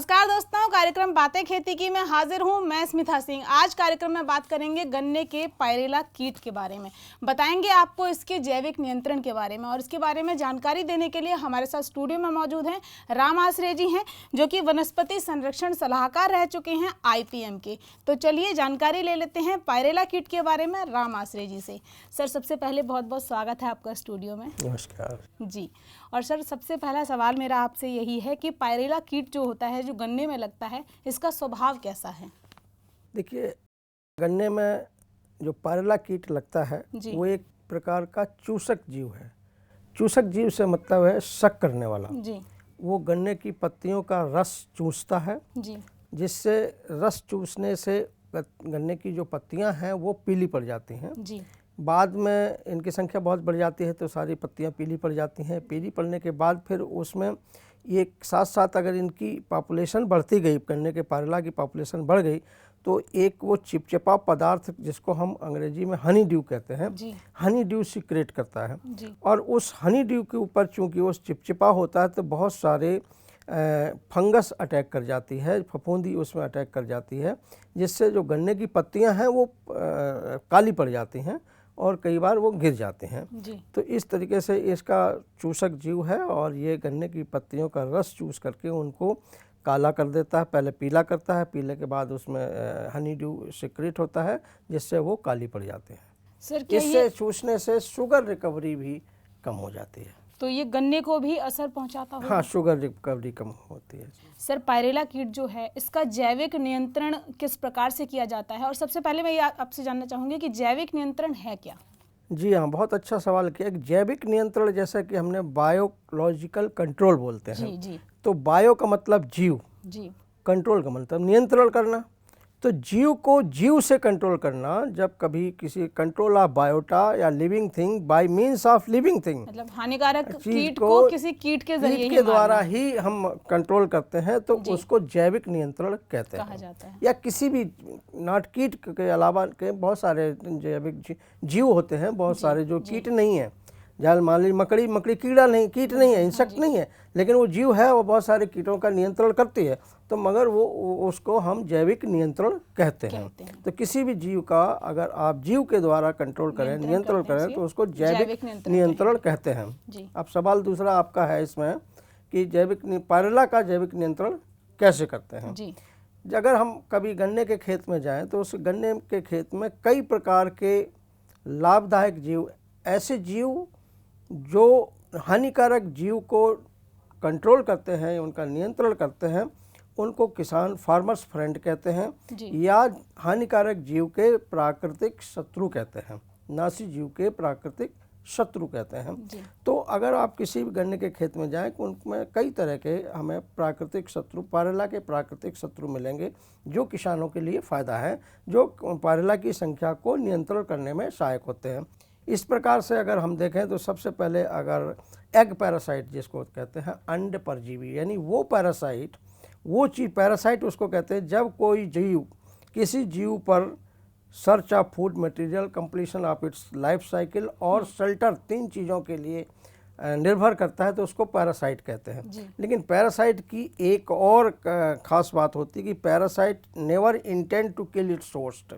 नमस्कार दोस्तों, कार्यक्रम बातें खेती की में हाजिर हूं मैं स्मिता सिंह। आज कार्यक्रम में बात करेंगे गन्ने के पायरेला कीट के बारे में, बताएंगे आपको इसके जैविक नियंत्रण के बारे में। और इसके बारे में जानकारी देने के लिए हमारे साथ स्टूडियो में मौजूद हैं राम आश्रय जी हैं, जो कि वनस्पति संरक्षण सलाहकार रह चुके हैं IPM के। तो चलिए जानकारी ले लेते हैं पायरेला कीट के बारे में राम आश्रय जी से। सर, सबसे पहले बहुत बहुत स्वागत है आपका स्टूडियो में। नमस्कार जी। और सर, सबसे पहला सवाल मेरा आपसे यही है कि पायरेला कीट जो होता है, जो गन्ने में लगता है, इसका स्वभाव कैसा है? देखिए, गन्ने में जो पायरेला कीट लगता है वो एक प्रकार का चूसक जीव है। चूसक जीव से मतलब है शक करने वाला जी। वो गन्ने की पत्तियों का रस चूसता है जी। जिससे रस चूसने से गन्ने की जो पत्तियां हैं वो पीली पड़ जाती हैं। जी। बाद में इनकी संख्या बहुत बढ़ जाती है तो सारी पत्तियां पीली पड़ जाती हैं। पीली पड़ने के बाद फिर उसमें ये साथ साथ अगर इनकी पॉपुलेशन बढ़ती गई, गन्ने के पायरेला की पॉपुलेशन बढ़ गई, तो एक वो चिपचिपा पदार्थ जिसको हम अंग्रेजी में हनी ड्यू कहते हैं, हनी ड्यू सीक्रेट करता है। और उस हनी ड्यू के ऊपर चूँकि वो चिपचिपा होता है तो बहुत सारे फंगस अटैक कर जाती है, फफूंदी उसमें अटैक कर जाती है, जिससे जो गन्ने की पत्तियां हैं वो काली पड़ जाती हैं और कई बार वो गिर जाते हैं। तो इस तरीके से इसका चूसक जीव है और ये गन्ने की पत्तियों का रस चूस करके उनको काला कर देता है। पहले पीला करता है, पीले के बाद उसमें हनी ड्यू सीक्रेट होता है जिससे वो काली पड़ जाते हैं। सर, इससे चूसने से शुगर रिकवरी भी कम हो जाती है। तो ये गन्ने को भी असर पहुंचाता होगा? हाँ, शुगर रिकवरी कम होती है। सर, पायरेला कीट जो है, इसका जैविक नियंत्रण किस प्रकार से किया जाता है? और सबसे पहले मैं ये आपसे जानना चाहूँगी कि जैविक नियंत्रण है क्या? जी हाँ, बहुत अच्छा सवाल किया। एक जैविक नियंत्रण जैसा कि हमने बायोलॉजिकल कंट्रोल बोलते हैं। जी। तो बायो का मतलब जीव, जी। कंट्रोल का मतलब नियंत्रण करना। तो जीव को जीव से कंट्रोल करना, जब कभी किसी कंट्रोल ऑफ बायोटा या living thing by means of living thing, मतलब हानिकारक कीट को किसी कीट के जरिए के द्वारा ही हम कंट्रोल करते हैं, तो उसको जैविक नियंत्रण कहते हैं, कहा जाता है। या किसी भी नॉट कीट के अलावा के बहुत सारे जैविक जीव होते हैं, बहुत सारे जो कीट नहीं है। जाल मान ली मकड़ी कीड़ा नहीं, कीट नहीं है, इंसेक्ट नहीं है, लेकिन वो जीव है, वो बहुत सारे कीटों का नियंत्रण करती है, तो मगर वो उसको हम जैविक नियंत्रण कहते हैं। तो किसी भी जीव का अगर आप जीव के द्वारा कंट्रोल करें, नियंत्रण करें, तो उसको जैविक नियंत्रण कहते हैं। अब सवाल दूसरा आपका है इसमें कि पायरेला का जैविक नियंत्रण कैसे करते हैं। अगर हम कभी गन्ने के खेत में जाएं तो उस गन्ने के खेत में कई प्रकार के लाभदायक जीव, ऐसे जीव जो हानिकारक जीव को कंट्रोल करते हैं, उनका नियंत्रण करते हैं, उनको किसान फार्मर्स फ्रेंड कहते हैं, या हानिकारक जीव के प्राकृतिक शत्रु कहते हैं, नासी जीव के प्राकृतिक शत्रु कहते हैं। तो अगर आप किसी भी गन्ने के खेत में जाएं तो उनमें कई तरह के हमें प्राकृतिक शत्रु, पायरेला के प्राकृतिक शत्रु मिलेंगे, जो किसानों के लिए फ़ायदा है, जो पायरेला की संख्या को नियंत्रण करने में सहायक होते हैं। इस प्रकार से अगर हम देखें तो सबसे पहले अगर एग पैरासाइट जिसको कहते हैं, अंड परजीवी, यानी वो पैरासाइट, वो चीज़ पैरासाइट उसको कहते हैं जब कोई जीव किसी जीव पर search of food material, completion of its life cycle और शेल्टर, 3 चीज़ों के लिए निर्भर करता है, तो उसको पैरासाइट कहते हैं। लेकिन पैरासाइट की एक और ख़ास बात होती है कि parasite never intend to kill its host,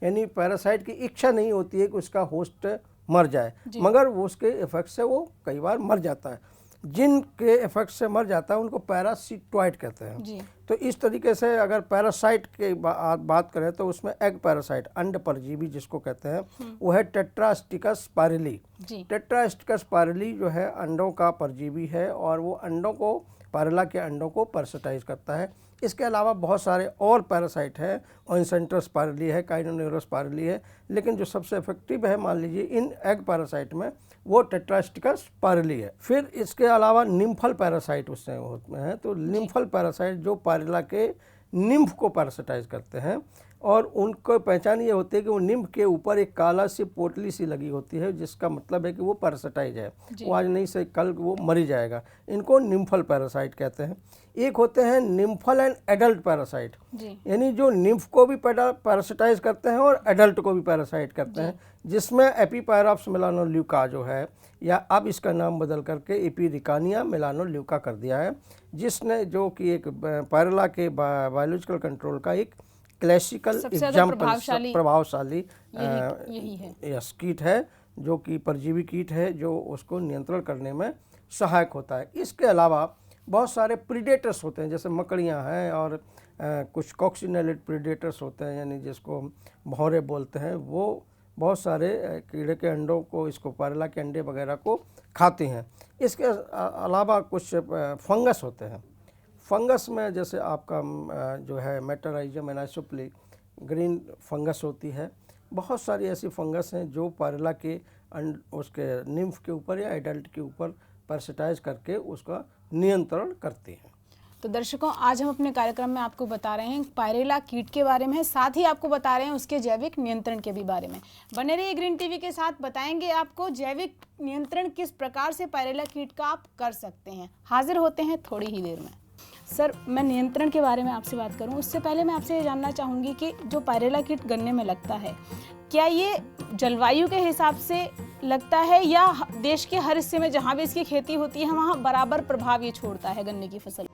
यानी पैरासाइट की इच्छा नहीं होती है कि उसका होस्ट मर जाए, मगर वो उसके इफेक्ट से वो कई बार मर जाता है। जिनके इफेक्ट से मर जाता है उनको पैरासिटोइड कहते हैं। तो इस तरीके से अगर पैरासाइट की बात करें तो उसमें एग पैरासाइट, अंड परजीवी जिसको कहते हैं, वो है टेट्रास्टिकस पायरेली। टेट्रास्टिकस पायरेली जो है अंडों का परजीवी है और वो अंडों को, पायरेला के अंडों को पैरासिटाइज करता है। इसके अलावा बहुत सारे और पैरासाइट हैं, ओइसेंट्रस पायरेली है, काइनोनेरस पायरेली है, लेकिन जो सबसे इफेक्टिव है मान लीजिए इन एग पैरासाइट में, वो टेट्रास्टिकस पायरेली है। फिर इसके अलावा निम्फल पैरासाइट उसमें होते हैं। तो निम्फल पैरासाइट जो पायरेला के निम्फ को पैरासिटाइज करते हैं, और उनको पहचान ये होती है कि वो निम्फ के ऊपर एक काला सी पोटली सी लगी होती है, जिसका मतलब है कि वो पैरासाइटाइज है, वो आज नहीं से कल वो मरी जाएगा। इनको निम्फल पैरासाइट कहते हैं। एक होते हैं निम्फल एंड एडल्ट पैरासाइट, यानी जो निम्फ को भी पैरासाइटाइज करते हैं और एडल्ट को भी पैरासाइट करते हैं, जिसमें एपीपैराप्स मेलानोल्यूका जो है, या अब इसका नाम बदल करके एपिरिकानिया मेलानोल्यूका कर दिया है, जिसने जो कि एक पायरेला के बायोलॉजिकल कंट्रोल का एक क्लासिकल एग्जाम्पल प्रभावशाली यही है कीट है, जो कि परजीवी कीट है, जो उसको नियंत्रण करने में सहायक होता है। इसके अलावा बहुत सारे प्रीडेटर्स होते हैं, जैसे मकड़ियाँ हैं और कुछ कॉक्सिनेलिड प्रीडेटर्स होते हैं, यानी जिसको भौरे बोलते हैं, वो बहुत सारे कीड़े के अंडों को, इसको पायरेला के अंडे वगैरह को खाते हैं। इसके अलावा कुछ फंगस होते हैं। फंगस में जैसे आपका जो है मेटाराइजम एनाइसोप्ली ग्रीन फंगस होती है। बहुत सारी ऐसी फंगस हैं जो पायरेला के उसके निम्फ के ऊपर या एडल्ट के ऊपर पैरासाइटाइज करके उसका नियंत्रण करती हैं। तो दर्शकों, आज हम अपने कार्यक्रम में आपको बता रहे हैं पायरेला कीट के बारे में, साथ ही आपको बता रहे हैं उसके जैविक नियंत्रण के भी बारे में। बने रहिए ग्रीन टीवी के साथ, बताएंगे आपको जैविक नियंत्रण किस प्रकार से पायरेला कीट का आप कर सकते हैं। हाजिर होते हैं थोड़ी ही देर में। सर, मैं नियंत्रण के बारे में आपसे बात करूं उससे पहले मैं आपसे ये जानना चाहूँगी कि जो पायरेला कीट गन्ने में लगता है, क्या ये जलवायु के हिसाब से लगता है या देश के हर हिस्से में जहाँ भी इसकी खेती होती है वहाँ बराबर प्रभाव ये छोड़ता है गन्ने की फसल?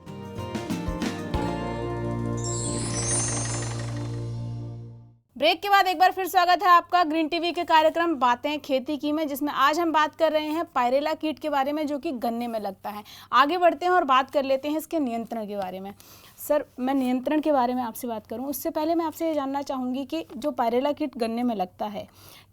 ब्रेक के बाद एक बार फिर स्वागत है आपका ग्रीन टीवी के कार्यक्रम बातें खेती की में, जिसमें आज हम बात कर रहे हैं पायरेला कीट के बारे में, जो कि गन्ने में लगता है। आगे बढ़ते हैं और बात कर लेते हैं इसके नियंत्रण के बारे में। सर, मैं नियंत्रण के बारे में आपसे बात करूं उससे पहले मैं आपसे ये जानना चाहूँगी कि जो पायरेला कीट गन्ने में लगता है,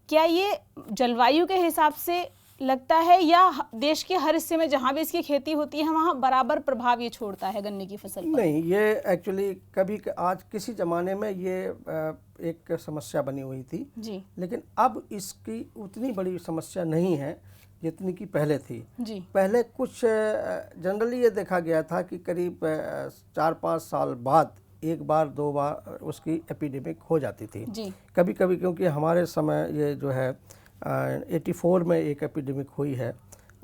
क्या ये जलवायु के हिसाब से लगता है या देश के हर हिस्से में जहाँ भी इसकी खेती होती है वहाँ बराबर प्रभाव ये छोड़ता है गन्ने की फसल पर? नहीं, ये एक्चुअली कभी आज किसी ज़माने में ये एक समस्या बनी हुई थी जी, लेकिन अब इसकी उतनी बड़ी समस्या नहीं है जितनी की पहले थी जी। पहले कुछ जनरली ये देखा गया था कि करीब 4-5 साल बाद एक बार 2 बार उसकी एपिडेमिक हो जाती थी जी। कभी कभी, क्योंकि हमारे समय ये जो है 84 में एक एपिडेमिक हुई है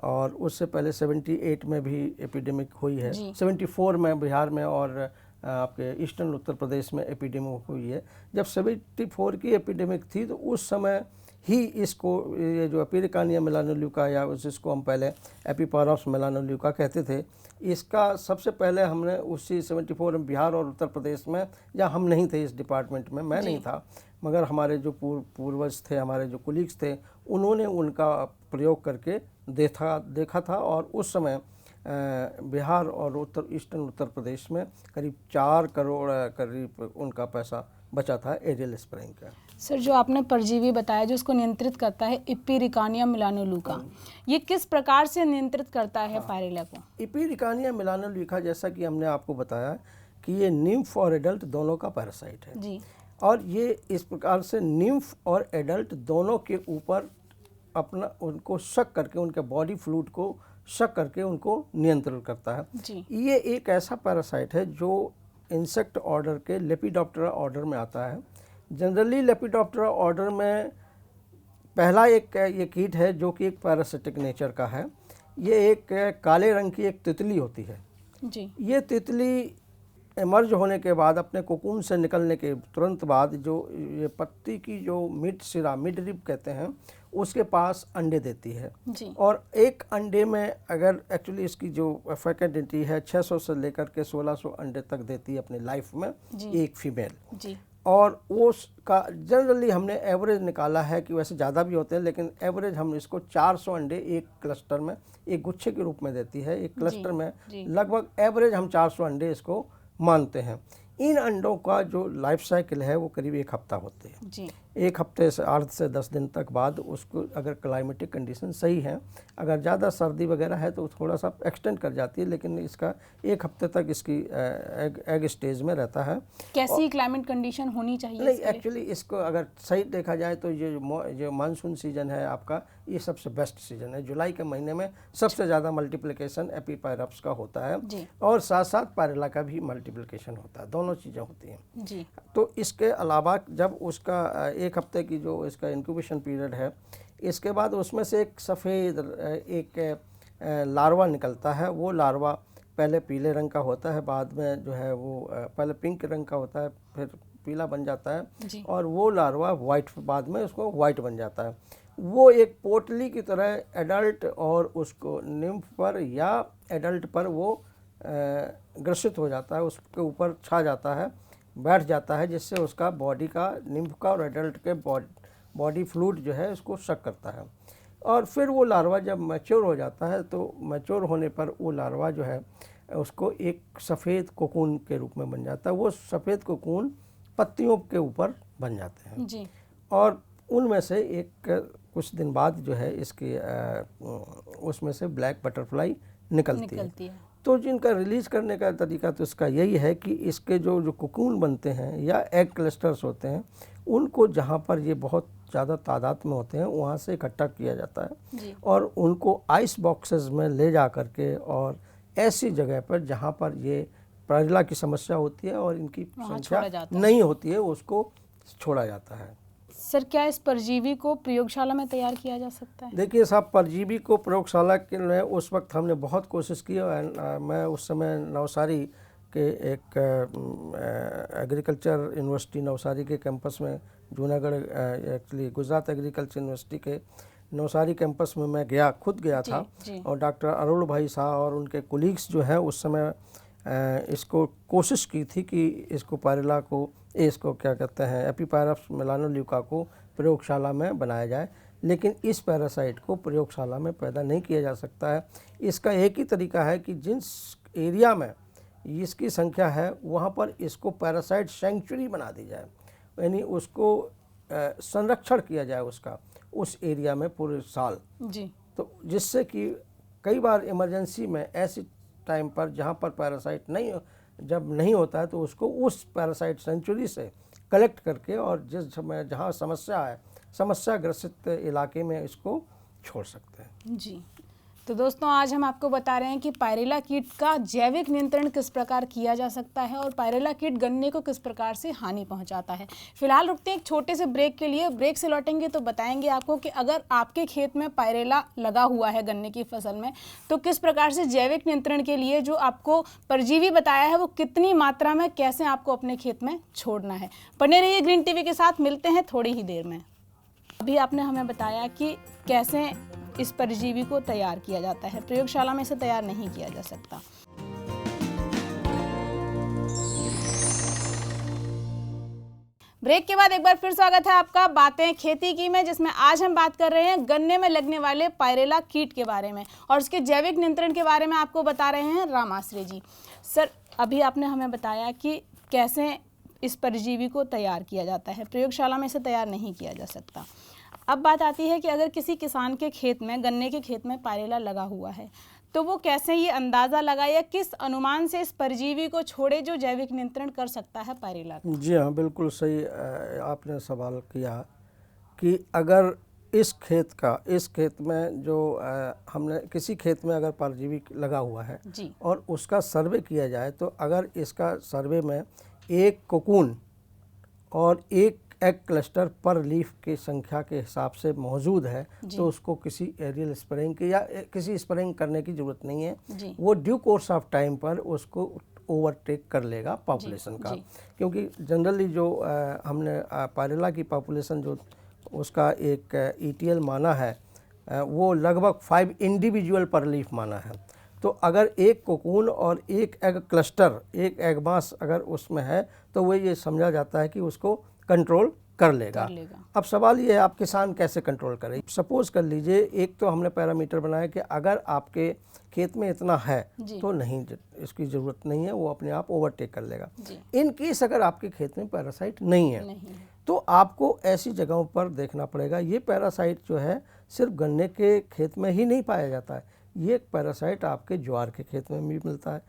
और उससे पहले 78 में भी एपिडेमिक हुई है, 74 में बिहार में और आपके ईस्टर्न उत्तर प्रदेश में एपिडेमिक हुई है। जब 74 की एपिडेमिक थी तो उस समय ही इसको ये जो एपिरिकानिया मेलानोल्यूका या जिसको हम पहले एपीपैराप्स मेलानोल्यूका कहते थे, इसका सबसे पहले हमने उसी 74 में बिहार और उत्तर प्रदेश में, जहाँ हम नहीं थे इस डिपार्टमेंट में, मैं नहीं था, मगर हमारे जो पूर्वज थे, हमारे जो कुलीग्स थे, उन्होंने उनका प्रयोग करके देखा था और उस समय बिहार और ईस्टर्न उत्तर प्रदेश में करीब 4 करोड़ करीब उनका पैसा बचा था एरियल स्प्रेइंग का। सर, जो आपने परजीवी बताया जो इसको नियंत्रित करता है इपिरिकानिया मेलानोल्यूका, ये किस प्रकार से नियंत्रित करता है पायरेला को? इपिरिकानिया मेलानोल्यूका, जैसा कि हमने आपको बताया कि ये निम्फ और एडल्ट दोनों का पैरासाइट है जी, और ये इस प्रकार से निम्फ और एडल्ट दोनों के ऊपर अपना उनको शक करके, उनके बॉडी फ्लूइड को शक करके उनको नियंत्रण करता है जी। ये एक ऐसा पैरासाइट है जो इंसेक्ट ऑर्डर के लेपिडोप्टेरा ऑर्डर में आता है। जनरली लेपिडोप्टेरा ऑर्डर में पहला एक ये कीट है जो कि एक पैरासिटिक नेचर का है। ये एक काले रंग की एक तितली होती है जी। ये तितली इमर्ज होने के बाद, अपने कोकून से निकलने के तुरंत बाद, जो ये पत्ती की जो मिड सिरा, मिड रिब कहते हैं, उसके पास अंडे देती है जी। और एक अंडे में अगर एक्चुअली इसकी जो फैकेंडिटी है 600 से लेकर के 1600 अंडे तक देती है अपनी लाइफ में एक फीमेल जी। और उसका जनरली हमने एवरेज निकाला है कि वैसे ज़्यादा भी होते हैं, लेकिन एवरेज हम इसको 400 अंडे एक क्लस्टर में, एक गुच्छे के रूप में देती है। एक क्लस्टर में लगभग एवरेज हम 400 अंडे इसको मानते हैं। इन अंडों का जो लाइफ साइकिल है वो करीब 1 हफ्ता होते हैं जी। 1 हफ्ते से 8 से 10 दिन तक बाद उसको, अगर क्लाइमेटिक कंडीशन सही है, अगर ज़्यादा सर्दी वगैरह है तो थोड़ा सा एक्सटेंड कर जाती है, लेकिन इसका 1 हफ्ते तक इसकी एग स्टेज में रहता है। कैसी क्लाइमेट कंडीशन होनी चाहिए नहीं, इसके लिए? एक्चुअली इसको अगर सही देखा जाए तो ये जो मानसून सीजन है आपका, ये सबसे बेस्ट सीजन है। जुलाई के महीने में सबसे ज़्यादा मल्टीप्लिकेशन एपीपायरप्स का होता है जी और साथ साथ पायरेला का भी मल्टीप्लिकेशन होता है, दोनों चीज़ें होती हैं। जी तो इसके अलावा जब उसका 1 हफ्ते की जो इसका इंक्यूबेशन पीरियड है, इसके बाद उसमें से एक सफ़ेद एक लार्वा निकलता है। वो लार्वा पहले पीले रंग का होता है, बाद में जो है वो पहले पिंक रंग का होता है, फिर पीला बन जाता है, जी और वो लार्वा वाइट, बाद में उसको वाइट बन जाता है। वो एक पोटली की तरह एडल्ट और उसको निम्फ पर या एडल्ट पर वो ग्रसित हो जाता है, उसके ऊपर छा जाता है, बैठ जाता है, जिससे उसका बॉडी का, निम्फ का और एडल्ट के बॉडी फ्लूइड जो है उसको शक करता है। और फिर वो लार्वा जब मैच्योर हो जाता है, तो मैच्योर होने पर वो लार्वा जो है उसको एक सफ़ेद कोकून के रूप में बन जाता है। वो सफ़ेद कोकून पत्तियों के ऊपर बन जाते हैं जी और उनमें से एक कुछ दिन बाद जो है इसकी उसमें से ब्लैक बटरफ्लाई निकलती है। तो जिनका रिलीज़ करने का तरीका तो इसका यही है कि इसके जो कोकून बनते हैं या एग क्लस्टर्स होते हैं, उनको जहाँ पर ये बहुत ज़्यादा तादाद में होते हैं वहाँ से इकट्ठा किया जाता है जी और उनको आइस बॉक्सेस में ले जा करके, और ऐसी जगह पर जहाँ पर ये पायरेला की समस्या होती है और इनकी संख्या नहीं होती है, उसको छोड़ा जाता है। सर, क्या इस परजीवी को प्रयोगशाला में तैयार किया जा सकता है? देखिए साहब, परजीवी को प्रयोगशाला के लिए उस वक्त हमने बहुत कोशिश की। मैं उस समय नवसारी के एक एग्रीकल्चर यूनिवर्सिटी नवसारी के कैंपस में, Junagadh actually Gujarat agriculture university के नवसारी कैंपस में मैं खुद गया था। और डॉक्टर अरुण भाई साहब और उनके कोलीग्स जो हैं उस समय इसको कोशिश की थी कि इसको पायरेला को, इसको क्या कहते हैं, एपीपायरप्स मेलानोल्यूका को प्रयोगशाला में बनाया जाए, लेकिन इस पैरासाइट को प्रयोगशाला में पैदा नहीं किया जा सकता है। इसका एक ही तरीका है कि जिस एरिया में इसकी संख्या है वहाँ पर इसको पैरासाइट सेंचुरी बना दी जाए, यानी उसको संरक्षण किया जाए उसका उस एरिया में पूरे साल जी। तो जिससे कि कई बार इमरजेंसी में ऐसी टाइम पर जहाँ पर पैरासाइट जब नहीं होता है तो उसको उस पैरासाइट सेंचुरी से कलेक्ट करके और जिस समय जहाँ समस्या ग्रसित इलाके में इसको छोड़ सकते हैं। जी, तो दोस्तों आज हम आपको बता रहे हैं कि पायरेला कीट का जैविक नियंत्रण किस प्रकार किया जा सकता है और पायरेला कीट गन्ने को किस प्रकार से हानि पहुंचाता है। फिलहाल रुकते हैं एक छोटे से ब्रेक के लिए। ब्रेक से लौटेंगे तो बताएंगे आपको कि अगर आपके खेत में पायरेला लगा हुआ है गन्ने की फसल में, तो किस प्रकार से जैविक नियंत्रण के लिए जो आपको परजीवी बताया है वो कितनी मात्रा में कैसे आपको अपने खेत में छोड़ना है। बने रहिए ग्रीन टीवी के साथ, मिलते हैं थोड़ी ही देर में। अभी आपने हमें बताया कि कैसे इस परजीवी को तैयार किया जाता है, प्रयोगशाला में इसे तैयार नहीं किया जा सकता। ब्रेक के बाद एक बार फिर स्वागत है आपका बातें खेती की में, जिसमें आज हम बात कर रहे हैं गन्ने में लगने वाले पायरेला कीट के बारे में और उसके जैविक नियंत्रण के बारे में आपको बता रहे हैं रामाश्रय जी। सर, अभी आपने हमें बताया कि कैसे इस परजीवी को तैयार किया जाता है, प्रयोगशाला में इसे तैयार नहीं किया जा सकता। अब बात आती है कि अगर किसी किसान के खेत में, गन्ने के खेत में पायरेला लगा हुआ है, तो वो कैसे ये अंदाज़ा लगाए या किस अनुमान से इस परजीवी को छोड़े जो जैविक नियंत्रण कर सकता है पायरेला का? जी हाँ, बिल्कुल सही आपने सवाल किया कि अगर इस खेत में जो हमने किसी खेत में अगर परजीवी लगा हुआ है जी। और उसका सर्वे किया जाए, तो अगर इसका सर्वे में एक कोकून और एक एग क्लस्टर पर लीफ की संख्या के हिसाब से मौजूद है, तो उसको किसी एरियल स्प्रेइंग की या किसी स्प्रेइंग करने की ज़रूरत नहीं है। वो ड्यू कोर्स ऑफ टाइम पर उसको ओवरटेक कर लेगा पॉपुलेशन का, क्योंकि जनरली जो हमने पायरेला की पॉपुलेशन जो उसका एक ETL माना है, वो लगभग 5 इंडिविजुअल पर लीफ माना है। तो अगर एक कोकून और एक एग क्लस्टर, एक एग मास अगर उसमें है, तो वो ये समझा जाता है कि उसको कंट्रोल कर लेगा। अब सवाल ये है, आप किसान कैसे कंट्रोल करें? सपोज कर लीजिए, एक तो हमने पैरामीटर बनाया कि अगर आपके खेत में इतना है तो नहीं, इसकी ज़रूरत नहीं है, वो अपने आप ओवरटेक कर लेगा। इन केस अगर आपके खेत में पैरासाइट नहीं है, तो आपको ऐसी जगहों पर देखना पड़ेगा। ये पैरासाइट जो है सिर्फ गन्ने के खेत में ही नहीं पाया जाता है, ये पैरासाइट आपके ज्वार के खेत में भी मिलता है,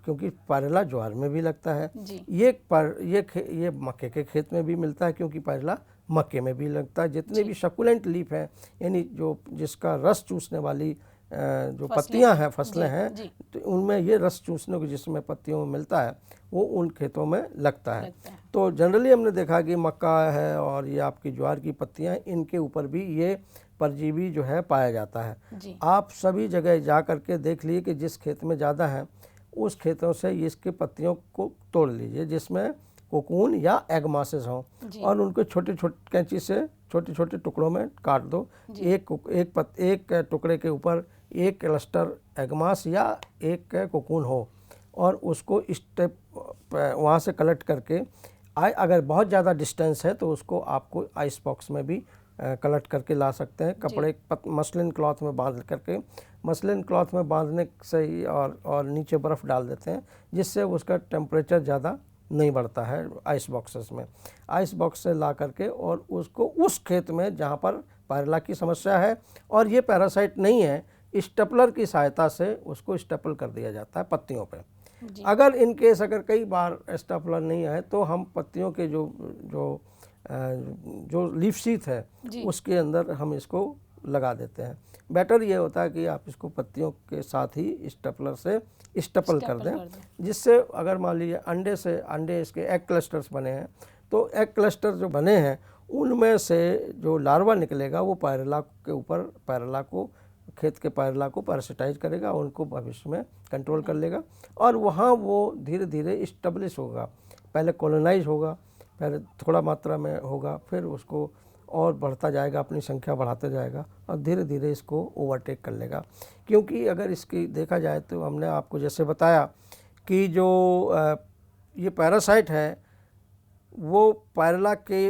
क्योंकि पायरेला ज्वार में भी लगता है। जी। ये मक्के के खेत में भी मिलता है, क्योंकि पायरेला मक्के में भी लगता है। जितने भी सकुलेंट लीफ हैं, यानी जो जिसका रस चूसने वाली जो पत्तियां हैं, फसलें हैं, तो उनमें ये रस चूसने को जिसमें पत्तियों में मिलता है वो उन खेतों में लगता है। तो जनरली हमने देखा कि मक्का है और ये आपकी ज्वार की पत्तियां, इनके ऊपर भी ये परजीवी जो है पाया जाता है। आप सभी जगह जा करके देख लीजिए कि जिस खेत में ज़्यादा है उस खेतों से इसके पत्तियों को तोड़ लीजिए जिसमें कोकून या एग मासेस हों, और उनको छोटे छोटे कैंची से छोटे छोटे टुकड़ों में काट दो। एक टुकड़े के ऊपर एक क्लस्टर एगमास या एक कोकून हो, और उसको स्टेप वहाँ से कलेक्ट करके अगर बहुत ज़्यादा डिस्टेंस है तो उसको आपको आइस बॉक्स में भी कलेक्ट करके ला सकते हैं। कपड़े मसलिन क्लॉथ में बांध करके, मसलिन क्लॉथ में बांधने से ही और नीचे बर्फ़ डाल देते हैं, जिससे उसका टेम्परेचर ज़्यादा नहीं बढ़ता है आइस बॉक्सेस में। आइस बॉक्स से ला करके और उसको उस खेत में जहाँ पर पायरेला की समस्या है और ये पैरासाइट नहीं है, स्टेपलर की सहायता से उसको स्टेपल कर दिया जाता है पत्तियों पे। अगर इन केस अगर कई बार स्टेपलर नहीं आए तो हम पत्तियों के जो लीफ शीथ है उसके अंदर हम इसको लगा देते हैं। बेटर ये होता है कि आप इसको पत्तियों के साथ ही स्टेपलर से स्टेपल कर दें, जिससे अगर मान लीजिए अंडे इसके एग क्लस्टर्स बने हैं, तो एग क्लस्टर जो बने हैं उनमें से जो लार्वा निकलेगा वो पायरेला के ऊपर खेत के पायरेला को पैरासिटाइज करेगा, उनको भविष्य में कंट्रोल कर लेगा, और वहाँ वो धीरे धीरे इस्टेब्लिश होगा। पहले कॉलोनाइज होगा, पहले थोड़ा मात्रा में होगा, फिर उसको और बढ़ता जाएगा, अपनी संख्या बढ़ाते जाएगा और धीरे धीरे इसको ओवरटेक कर लेगा। क्योंकि अगर इसकी देखा जाए तो हमने आपको जैसे बताया कि जो ये पैरासाइट है वो पायरेला के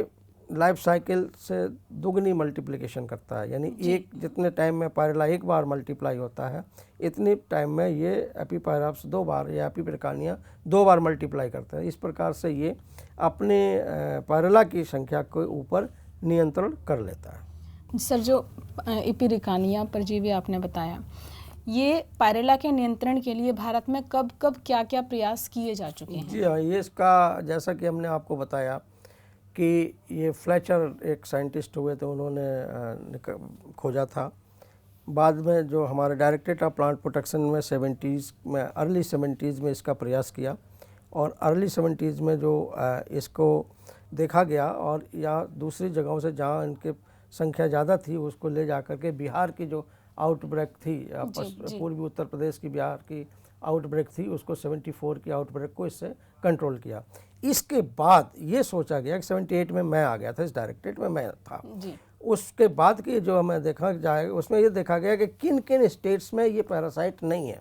लाइफ साइकिल से दुगनी मल्टीप्लिकेशन करता है, यानी एक जितने टाइम में पायरेला एक बार मल्टीप्लाई होता है इतने टाइम में ये एपीपायराप्स 2 बार या एपीपेरकानिया 2 बार मल्टीप्लाई करता है। इस प्रकार से ये अपने पायरेला की संख्या के ऊपर नियंत्रण कर लेता है। सर, जो एपीरिकानिया परजीवी आपने बताया, ये पायरेला के नियंत्रण के लिए भारत में कब कब क्या क्या प्रयास किए जा चुके हैं? जी हाँ, ये इसका जैसा कि हमने आपको बताया कि ये फ्लेचर एक साइंटिस्ट हुए थे, उन्होंने खोजा था। बाद में जो हमारे डायरेक्टरेट ऑफ प्लांट प्रोटेक्शन में 70s में, अर्ली 70s में इसका प्रयास किया, और अर्ली 70s में जो इसको देखा गया और या दूसरी जगहों से जहाँ इनके संख्या ज़्यादा थी उसको ले जा कर के बिहार की जो आउटब्रेक थी, पूर्वी उत्तर प्रदेश की बिहार की आउटब्रेक थी, उसको 74 की आउटब्रेक को इससे कंट्रोल किया। इसके बाद ये सोचा गया कि 78 में मैं आ गया था, इस डायरेक्टरेट में मैं था जी। उसके बाद की जो हमें देखा जाएगा उसमें ये देखा गया कि किन किन स्टेट्स में ये पैरासाइट नहीं है।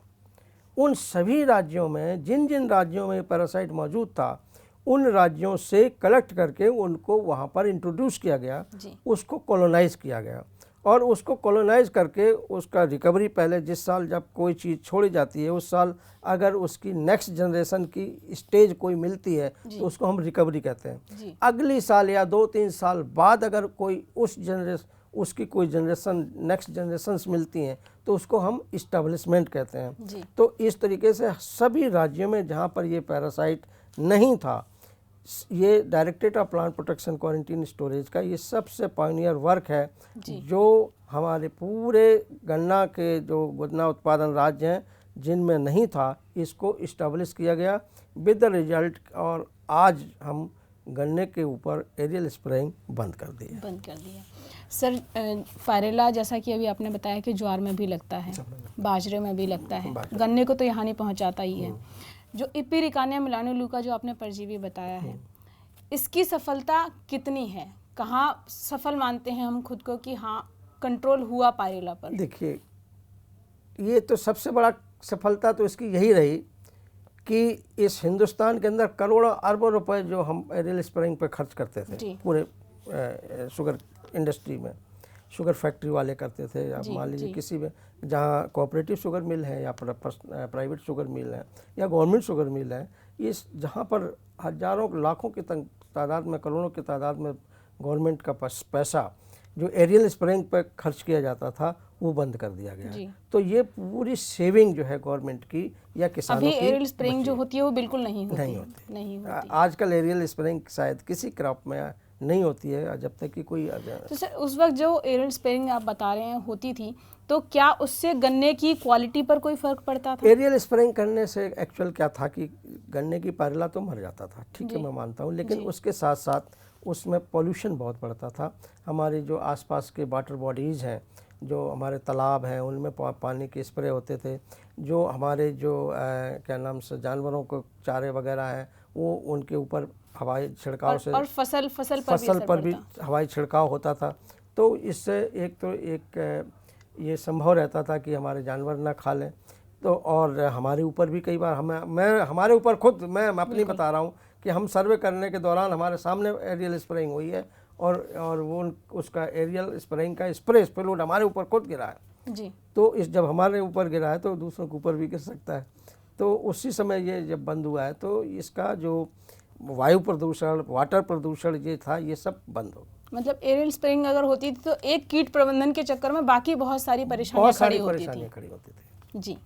उन सभी राज्यों में, जिन जिन राज्यों में ये पैरासाइट मौजूद था, उन राज्यों से कलेक्ट करके उनको वहाँ पर इंट्रोड्यूस किया गया, उसको कॉलोनाइज किया गया, और उसको कॉलोनाइज करके उसका रिकवरी, पहले जिस साल जब कोई चीज़ छोड़ी जाती है उस साल अगर उसकी नेक्स्ट जनरेशन की स्टेज कोई मिलती है तो उसको हम रिकवरी कहते हैं। अगली साल या 2-3 साल बाद अगर कोई उसकी कोई जनरेशन, नेक्स्ट जनरेशन्स मिलती हैं तो उसको हम इस्टेब्लिशमेंट कहते हैं। तो इस तरीके से सभी राज्यों में जहाँ पर ये पैरासाइट नहीं था, ये directorate of plant protection quarantine storage का ये सबसे पायनियर वर्क है, जो हमारे पूरे गन्ना के जो गन्ना उत्पादन राज्य हैं जिनमें नहीं था, इसको इस्टेब्लिश किया गया विद द रिजल्ट। और आज हम गन्ने के ऊपर एरियल स्प्रेइंग बंद कर दिया। सर, पायरेला जैसा कि अभी आपने बताया कि ज्वार में भी लगता है, बाजरे में भी लगता है, गन्ने को तो यहाँ नहीं पहुँचाता ही है। जो एपीरिकानिया मिलानुलू का जो आपने परजीवी बताया है, इसकी सफलता कितनी है? कहाँ सफल मानते हैं हम खुद को कि हाँ कंट्रोल हुआ पायरेला पर? देखिए, ये तो सबसे बड़ा सफलता तो इसकी यही रही कि इस हिंदुस्तान के अंदर करोड़ों अरबों रुपए जो हम एरियल स्प्रेइंग पे खर्च करते थे पूरे शुगर इंडस्ट्री में, शुगर फैक्ट्री वाले करते थे, या मान लीजिए किसी में जहाँ कोऑपरेटिव शुगर मिल है या प्राइवेट शुगर मिल है या गवर्नमेंट शुगर मिल है, इस जहाँ पर हजारों लाखों की तादाद में, करोड़ों की तादाद में गवर्नमेंट का पैसा जो एरियल स्प्रेइंग पर खर्च किया जाता था वो बंद कर दिया गया है। तो ये पूरी सेविंग जो है गवर्नमेंट की या किसानों अभी की एरियल स्प्रेइंग जो होती है वो बिल्कुल नहीं होती। नहीं होती। आजकल एरियल स्प्रेइंग शायद किसी क्रॉप में नहीं होती है जब तक कि कोई। तो सर उस वक्त जो एरियल स्प्रेइंग आप बता रहे हैं होती थी, तो क्या उससे गन्ने की क्वालिटी पर कोई फर्क पड़ता था? एरियल स्प्रेइंग करने से एक्चुअल क्या था कि गन्ने की पायरेला तो मर जाता था, ठीक है, मैं मानता हूँ, लेकिन उसके साथ साथ उसमें पॉल्यूशन बहुत बढ़ता था। हमारे जो आसपास के वाटर बॉडीज़ हैं, जो हमारे तालाब हैं, उनमें पानी के स्प्रे होते थे। जो हमारे जो क्या नाम से जानवरों को चारे वगैरह हैं वो उनके ऊपर हवाई छिड़काव से और फसल पर भी हवाई छिड़काव होता था। तो इससे एक ये संभव रहता था कि हमारे जानवर ना खा लें। तो और हमारे ऊपर भी कई बार हमारे ऊपर खुद मैं अपनी बता रहा हूँ कि हम सर्वे करने के दौरान हमारे सामने एरियल स्प्रेइंग हुई है और वो उसका एरियल स्प्रेइंग का स्प्रे फ्लूइड हमारे ऊपर खुद गिरा है जी। तो जब हमारे ऊपर गिरा है तो दूसरों के ऊपर भी गिर सकता है। तो उसी समय ये जब बंद हुआ है तो इसका जो वायु प्रदूषण, वाटर प्रदूषण ये था, ये सब बंद हो। मतलब एरियल स्प्रेइंग अगर होती थी तो एक कीट प्रबंधन के चक्कर में बाकी बहुत सारी परेशानियां खड़ी होती थी। जी।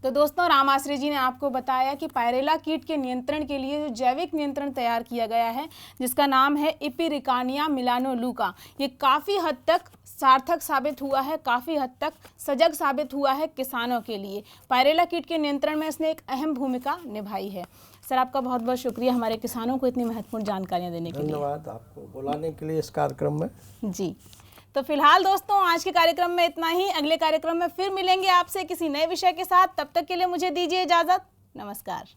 तो दोस्तों, राम आश्रय जी ने आपको बताया कि पायरेला कीट के नियंत्रण के लिए जो जैविक नियंत्रण तैयार किया गया है जिसका नाम है इपिरिकानिया मिलानोलुका, ये काफ़ी हद तक सार्थक साबित हुआ है, काफ़ी हद तक सजग साबित हुआ है किसानों के लिए। पायरेला कीट के नियंत्रण में इसने एक अहम भूमिका निभाई है। सर आपका बहुत बहुत शुक्रिया हमारे किसानों को इतनी महत्वपूर्ण जानकारियाँ देने के लिए। धन्यवाद आपको बुलाने के लिए इस कार्यक्रम में। जी। तो फिलहाल दोस्तों आज के कार्यक्रम में इतना ही। अगले कार्यक्रम में फिर मिलेंगे आपसे किसी नए विषय के साथ। तब तक के लिए मुझे दीजिए इजाज़त। नमस्कार।